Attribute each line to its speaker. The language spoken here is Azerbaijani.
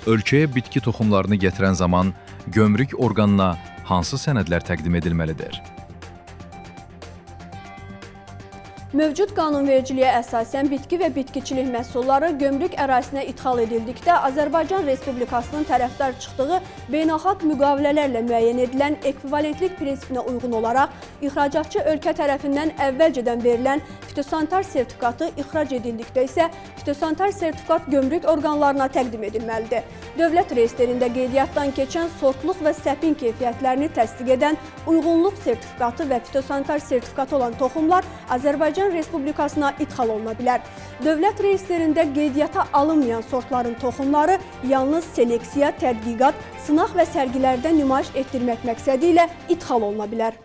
Speaker 1: Ölkəyə bitki toxumlarını gətirən zaman gömrük orqanına hansı sənədlər təqdim edilməlidir?
Speaker 2: Mövcud qanunvericiliyə əsasən bitki və bitkiçilik məhsulları gömrük ərazisinə ixal edildikdə Azərbaycan Respublikasının tərəfdar çıxdığı beynəlxalq müqavilələrlə müəyyən edilən ekvivalentlik prinsipinə uyğun olaraq ixracatçı ölkə tərəfindən əvvəlcədən verilən fitosanitar sertifikatı ixrac edildikdə isə fitosanitar sertifikat gömrük orqanlarına təqdim edilməlidir. Dövlət reyestrində qeydiyyatdan keçən sortluq və səpin keyfiyyətlərini təsdiq edən uyğunluq sertifikatı və fitosanitar sertifikatı olan toxumlar Azərbaycan Respublikasına ixal oluna bilər. Dövlət reyestrində qeydiyyata alınmayan sortların toxumları yalnız seleksiya, tədqiqat, sınaq və sərgilərdə nümayiş etdirmək məqsədi ilə ixal oluna bilər.